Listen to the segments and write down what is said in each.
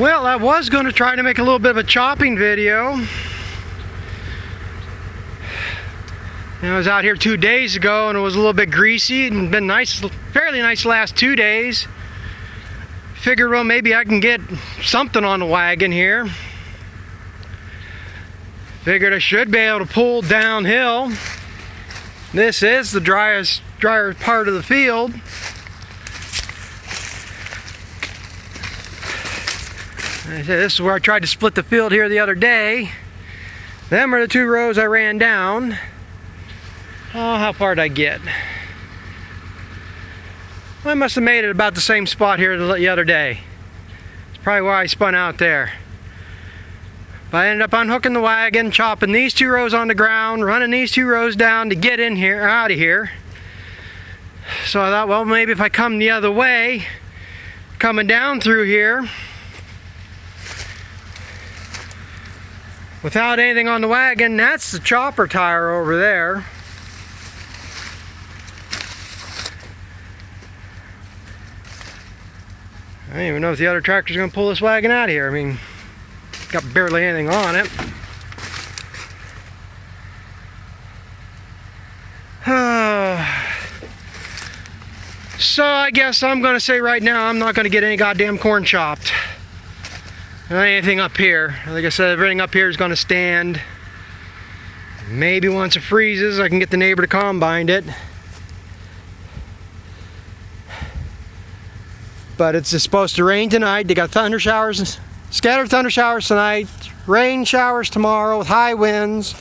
Well, I was going to try to make a little bit of a chopping video. I was out here 2 days ago and it was a little bit greasy and been nice, fairly nice last 2 days. Figured, well, maybe I can get something on the wagon here. Figured I should be able to pull downhill. This is the drier part of the field. I said, this is where I tried to split the field here the other day. Them are the 2 rows I ran down. Oh, how far did I get? Well, I must have made it about the same spot here the other day. It's probably why I spun out there. But I ended up unhooking the wagon, chopping these 2 rows on the ground, running these 2 rows down to get in here, out of here. So I thought, well, maybe if I come the other way, coming down through here, without anything on the wagon, that's the chopper tire over there. I don't even know if the other tractor's going to pull this wagon out of here. I mean, got barely anything on it. So I guess I'm going to say right now I'm not going to get any goddamn corn chopped. Anything up here. Like I said, everything up here is going to stand. Maybe once it freezes I can get the neighbor to combine it. But it's just supposed to rain tonight. They got thunder showers, scattered thunder showers tonight, rain showers tomorrow with high winds,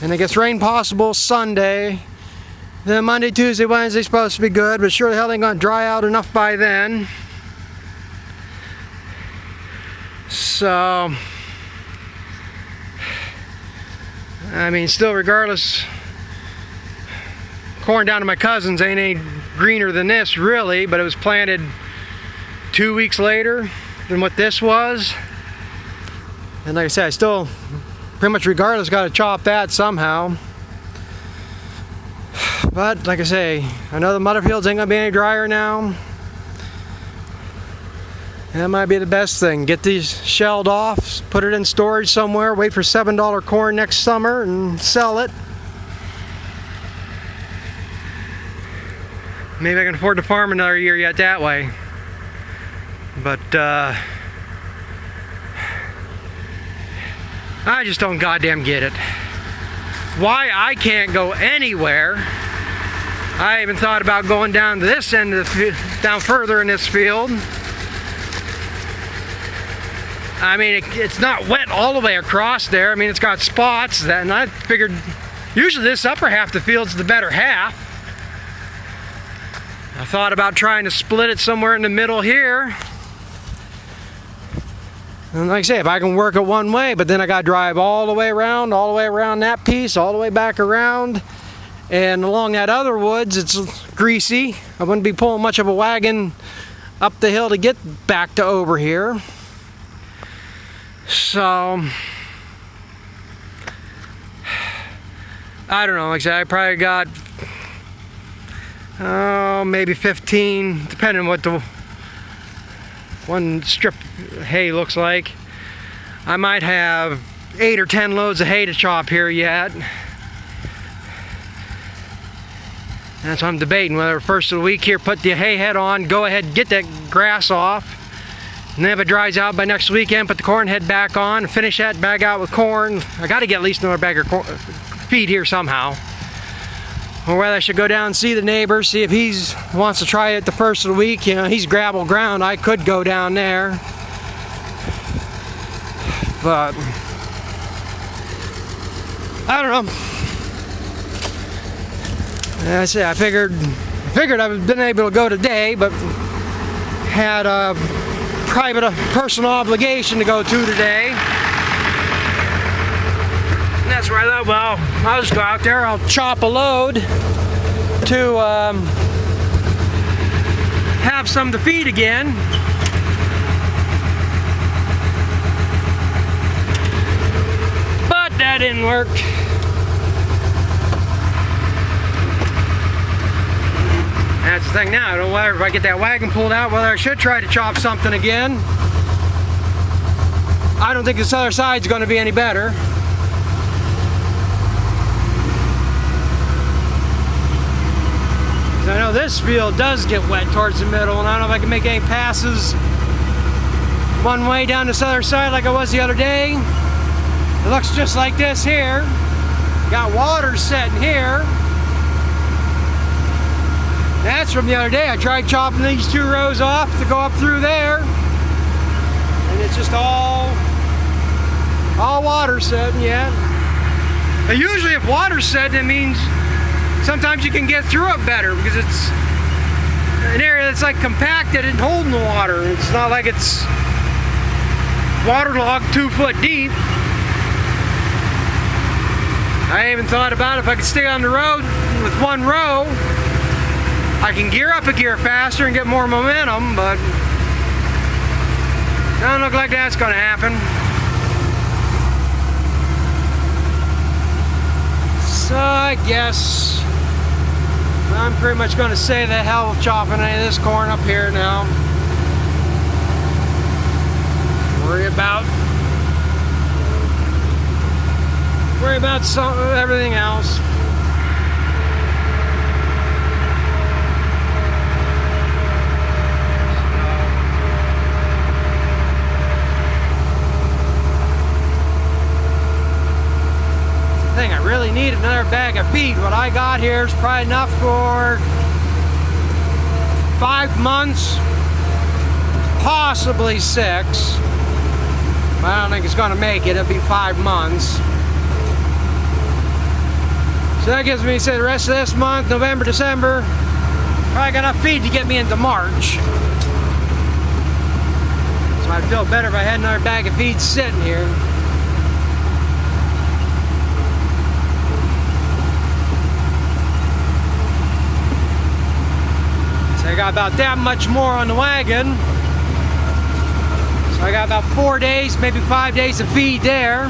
and it gets rain possible Sunday. Then Monday, Tuesday, Wednesday supposed to be good, but sure the hell ain't gonna dry out enough by then. So, I mean, still regardless, corn down to my cousin's ain't any greener than this really, but it was planted 2 weeks later than what this was. And like I said, I still pretty much regardless got to chop that somehow. But like I say, I know the mother fields ain't gonna be any drier now. And that might be the best thing. Get these shelled off, put it in storage somewhere, wait for $7 corn next summer and sell it. Maybe I can afford to farm another year yet that way. But I just don't goddamn get it. Why I can't go anywhere. I even thought about going down to this end of the down further in this field. I mean, it's not wet all the way across there. I mean, it's got spots, and I figured usually this upper half of the field's the better half. I thought about trying to split it somewhere in the middle here. And like I say, if I can work it one way, but then I got to drive all the way around that piece, all the way back around. And along that other woods, it's greasy. I wouldn't be pulling much of a wagon up the hill to get back to over here. So, I don't know, like I said, I probably got maybe 15, depending on what the one strip of hay looks like. I might have 8 or 10 loads of hay to chop here yet. That's what I'm debating, whether first of the week here put the hay head on, go ahead and get that grass off, and then if it dries out by next weekend, put the corn head back on, finish that bag out with corn. I got to get at least another bag of feed here somehow. Or whether I should go down and see the neighbor, see if he wants to try it the first of the week. You know, he's gravel ground. I could go down there. But I don't know. I say I figured I've been able to go today, but had a personal obligation to go to today. And that's where I thought, well, I'll just go out there, I'll chop a load to have some to feed again. But that didn't work. That's the thing now. I don't know whether if I get that wagon pulled out, whether I should try to chop something again. I don't think this other side's going to be any better. I know this field does get wet towards the middle, and I don't know if I can make any passes one way down this other side like I was the other day. It looks just like this here. Got water setting here. That's from the other day. I tried chopping these 2 rows off to go up through there, and it's just all water setting yet. But usually if water's setting, it means sometimes you can get through it better because it's an area that's like compacted and holding the water. It's not like it's waterlogged 2 foot deep. I even thought about if I could stay on the road with 1 row, I can gear up a gear faster and get more momentum, but it doesn't look like that's going to happen. So I guess I'm pretty much going to say the hell with chopping any of this corn up here now. Worry about everything else. I really need another bag of feed. What I got here is probably enough for 5 months, possibly 6. I don't think it's going to make it. It'll be 5 months. So that gives me, say, the rest of this month, November, December, probably got enough feed to get me into March. So I'd feel better if I had another bag of feed sitting here. I got about that much more on the wagon. So I got about 4 days, maybe 5 days of feed there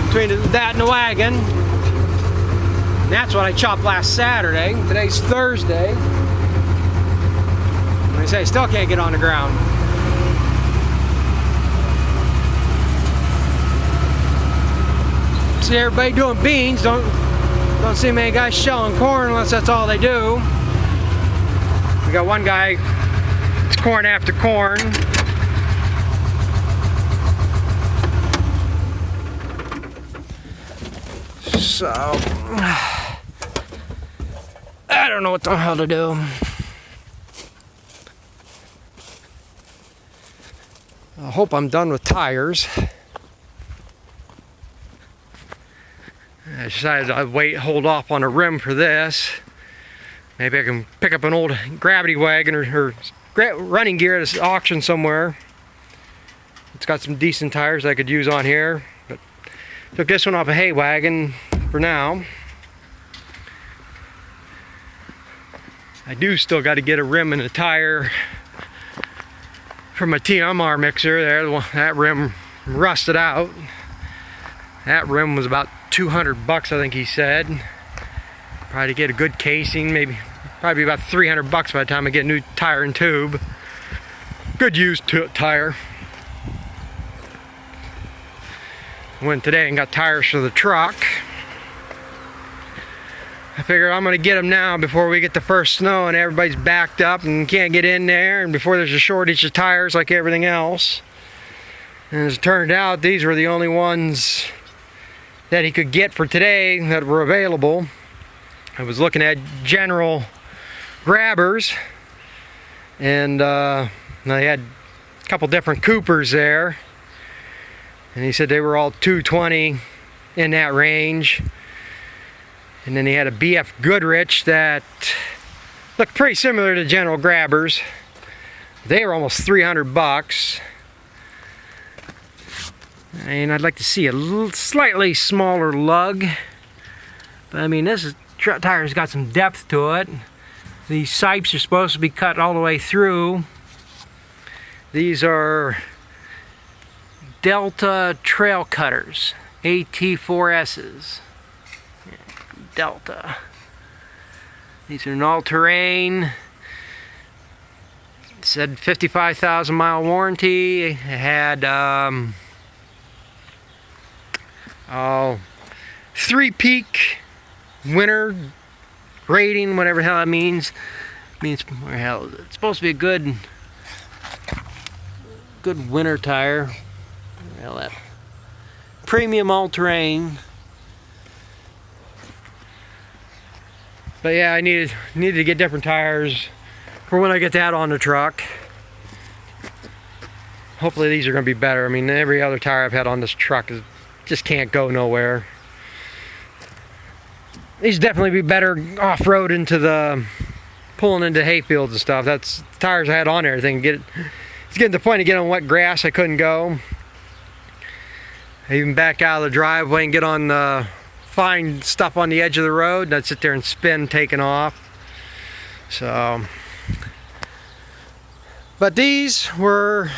between that and the wagon. And that's what I chopped last Saturday. Today's Thursday. Like I say, I still can't get on the ground. See everybody doing beans. Don't see many guys shelling corn unless that's all they do. We got one guy, it's corn after corn. So, I don't know what the hell to do. I hope I'm done with tires. I decided I'd hold off on a rim for this. Maybe I can pick up an old gravity wagon or running gear at an auction somewhere. It's got some decent tires I could use on here, but took this one off a hay wagon for now. I do still got to get a rim and a tire for my TMR mixer there. That rim rusted out. That rim was about $200, I think he said. Probably to get a good casing, probably about $300 by the time I get a new tire and tube. Good used tire. Went today and got tires for the truck. I figure I'm gonna get them now before we get the first snow and everybody's backed up and can't get in there, and before there's a shortage of tires like everything else. And as it turned out, these were the only ones that he could get for today that were available. I was looking at General Grabbers, and they had a couple different Coopers there, and he said they were all $220 in that range. And then he had a BF Goodrich that looked pretty similar to General Grabbers. They were almost $300. And I'd like to see a slightly smaller lug, but I mean, this tire's got some depth to it. These sipes are supposed to be cut all the way through. These are Delta Trail Cutters, AT4S's. Delta. These are an all-terrain said 55,000 mile warranty. It had 3-peak winter rating, whatever the hell that means. Hell, it's supposed to be a good winter tire. Well, that premium all-terrain. But yeah, I needed to get different tires for when I get that on the truck. Hopefully these are going to be better. I mean, every other tire I've had on this truck just can't go nowhere. These definitely be better off-road pulling into hayfields and stuff. That's the tires I had on everything. It's getting to the point of getting on wet grass I couldn't go. I even back out of the driveway and get on the fine stuff on the edge of the road, and I'd sit there and spin, taking off. So, but these were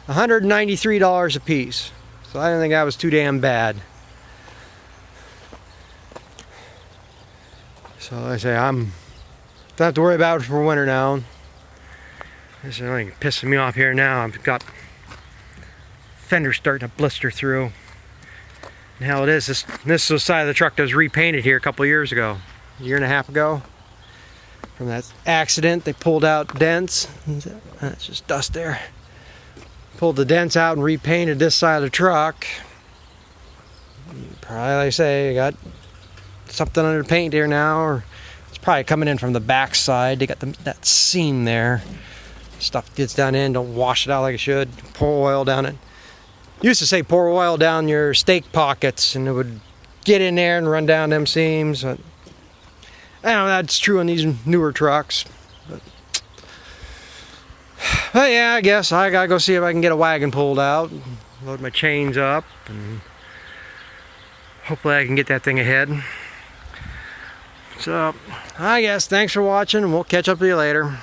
$193 a piece, so I didn't think that was too damn bad. So I say don't have to worry about it for winter now. This is only pissing me off here now. I've got fenders starting to blister through. And hell, it is. This is the side of the truck that was repainted here a couple of years ago, a year and a half ago. From that accident, they pulled out dents. That's just dust there. Pulled the dents out and repainted this side of the truck. Probably, like I say, I got something under the paint here now, or it's probably coming in from the back side. They got that seam there. Stuff gets down in, don't wash it out like it should. Pour oil down it. Used to say pour oil down your steak pockets, and it would get in there and run down them seams. But I don't know, that's true on these newer trucks. But yeah, I guess I gotta go see if I can get a wagon pulled out, load my chains up, and hopefully I can get that thing ahead. So, I guess thanks for watching, and we'll catch up with you later.